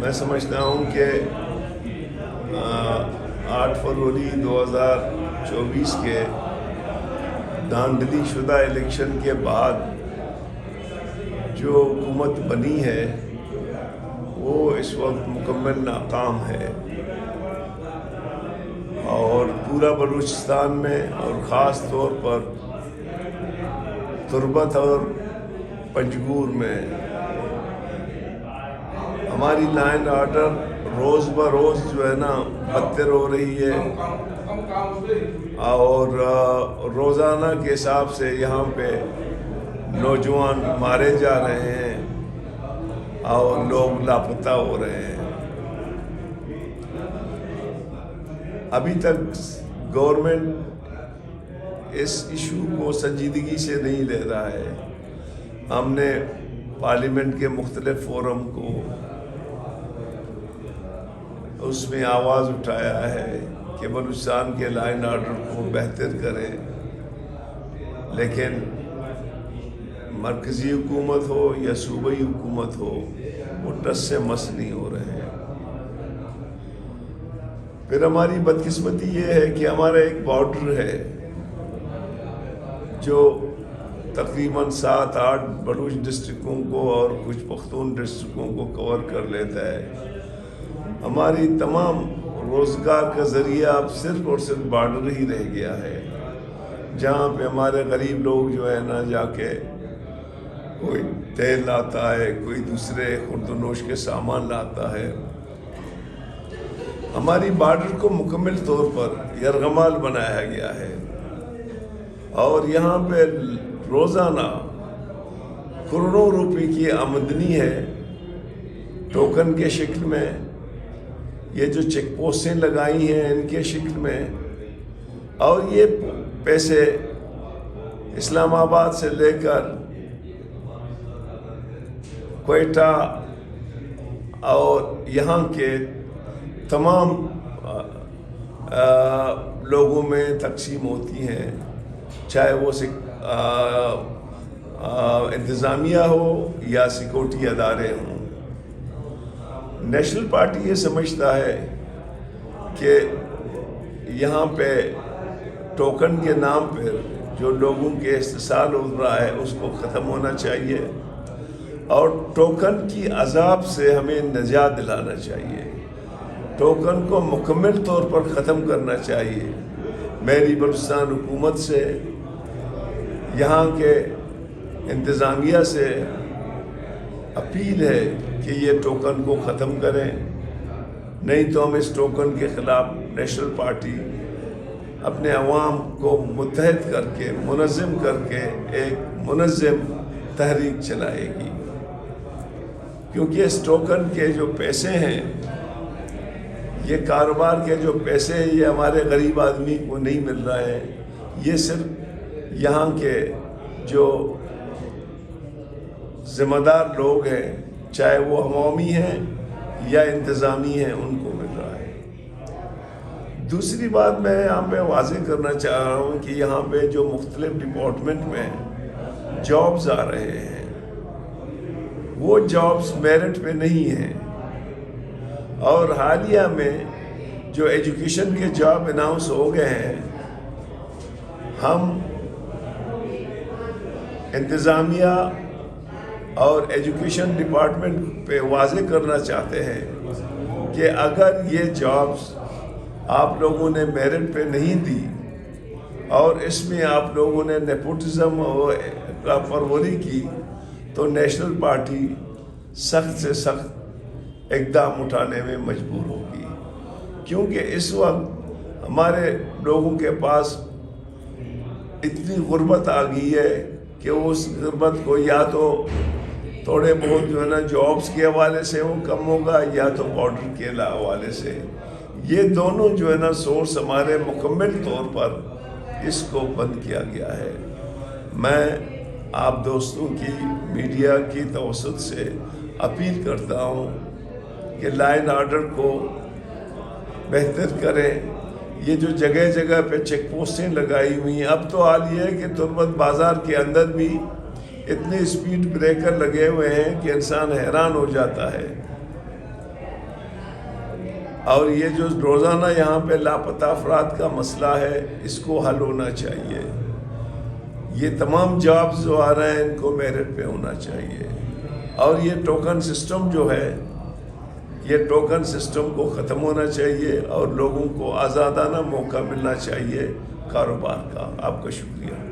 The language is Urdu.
میں سمجھتا ہوں کہ 8 فروری 2024 کے دھاندلی شدہ الیکشن کے بعد جو حکومت بنی ہے وہ اس وقت مکمل ناکام ہے، اور پورا بلوچستان میں اور خاص طور پر تربت اور پنجگور میں ہماری لائن آرڈر روز بروز جو ہے نا بدتر ہو رہی ہے، اور روزانہ کے حساب سے یہاں پہ نوجوان مارے جا رہے ہیں اور لوگ لاپتہ ہو رہے ہیں۔ ابھی تک گورنمنٹ اس ایشو کو سنجیدگی سے نہیں لے رہا ہے۔ ہم نے پارلیمنٹ کے مختلف فورم کو اس میں آواز اٹھایا ہے کہ بلوچستان کے لائن آرڈر کو بہتر کریں، لیکن مرکزی حکومت ہو یا صوبائی حکومت ہو وہ ٹس سے مس نہیں ہو رہے ہیں۔ پھر ہماری بدقسمتی یہ ہے کہ ہمارا ایک بارڈر ہے جو تقریباً 7-8 بلوچ ڈسٹرکوں کو اور کچھ پختون ڈسٹرکوں کو کور کر لیتا ہے۔ ہماری تمام روزگار کا ذریعہ اب صرف اور صرف بارڈر ہی رہ گیا ہے، جہاں پہ ہمارے غریب لوگ جو ہے نا جا کے کوئی تیل لاتا ہے، کوئی دوسرے خورد و نوش کے سامان لاتا ہے۔ ہماری بارڈر کو مکمل طور پر یرغمال بنایا گیا ہے، اور یہاں پہ روزانہ کروڑوں روپے کی آمدنی ہے ٹوکن کے شکل میں، یہ جو چیک پوسٹیں لگائی ہیں ان کے شکل میں، اور یہ پیسے اسلام آباد سے لے کر کوئٹہ اور یہاں کے تمام لوگوں میں تقسیم ہوتی ہیں، چاہے وہ انتظامیہ ہو یا سیکورٹی ادارے ہوں۔ نیشنل پارٹی یہ سمجھتا ہے کہ یہاں پہ ٹوکن کے نام پر جو لوگوں کے استحصال ہو رہا ہے اس کو ختم ہونا چاہیے، اور ٹوکن کی عذاب سے ہمیں نجات دلانا چاہیے، ٹوکن کو مکمل طور پر ختم کرنا چاہیے۔ میری بلوچستان حکومت سے، یہاں کے انتظامیہ سے اپیل ہے کہ یہ ٹوکن کو ختم کریں، نہیں تو ہم اس ٹوکن کے خلاف نیشنل پارٹی اپنے عوام کو متحد کر کے منظم کر کے ایک منظم تحریک چلائے گی، کیونکہ اس ٹوکن کے جو پیسے ہیں، یہ کاروبار کے جو پیسے ہیں، یہ ہمارے غریب آدمی کو نہیں مل رہا ہے، یہ صرف یہاں کے جو ذمہ دار لوگ ہیں، چاہے وہ عوامی ہیں یا انتظامی ہیں، ان کو مل رہا ہے۔ دوسری بات میں یہاں پہ واضح کرنا چاہ رہا ہوں کہ یہاں پہ جو مختلف ڈپارٹمنٹ میں جابز آ رہے ہیں، وہ جابز میرٹ پہ نہیں ہیں، اور حالیہ میں جو ایجوکیشن کے جاب اناؤنس ہو گئے ہیں، ہم انتظامیہ اور ایجوکیشن ڈپارٹمنٹ پہ واضح کرنا چاہتے ہیں کہ اگر یہ جابز آپ لوگوں نے میرٹ پہ نہیں دی اور اس میں آپ لوگوں نے نیپوٹزم اور لاپرواہی کی، تو نیشنل پارٹی سخت سے سخت اقدام اٹھانے میں مجبور ہوگی، کیونکہ اس وقت ہمارے لوگوں کے پاس اتنی غربت آ گئی ہے کہ اس غربت کو یا تو تھوڑے بہت جو ہے نا جابز کے حوالے سے وہ کم ہوگا، یا تو بارڈر کے حوالے سے۔ یہ دونوں جو ہے نا سورس ہمارے مکمل طور پر اس کو بند کیا گیا ہے۔ میں آپ دوستوں کی میڈیا کی توسط سے اپیل کرتا ہوں کہ لائن آرڈر کو بہتر کریں۔ یہ جو جگہ جگہ پہ چیک پوسٹیں لگائی ہوئی ہیں، اب تو حال یہ ہے کہ تربت بازار کے اندر بھی اتنے اسپیڈ بریکر لگے ہوئے ہیں کہ انسان حیران ہو جاتا ہے اور یہ جو روزانہ یہاں پہ لاپتہ افراد کا مسئلہ ہے اس کو حل ہونا چاہیے. یہ تمام جابز جو آ رہے ہیں ان کو میرٹ پہ ہونا چاہیے. اور یہ ٹوکن سسٹم جو ہے یہ ٹوکن سسٹم کو ختم ہونا چاہیے اور لوگوں کو آزادانہ موقع ملنا چاہیے کاروبار کا. آپ کا شکریہ.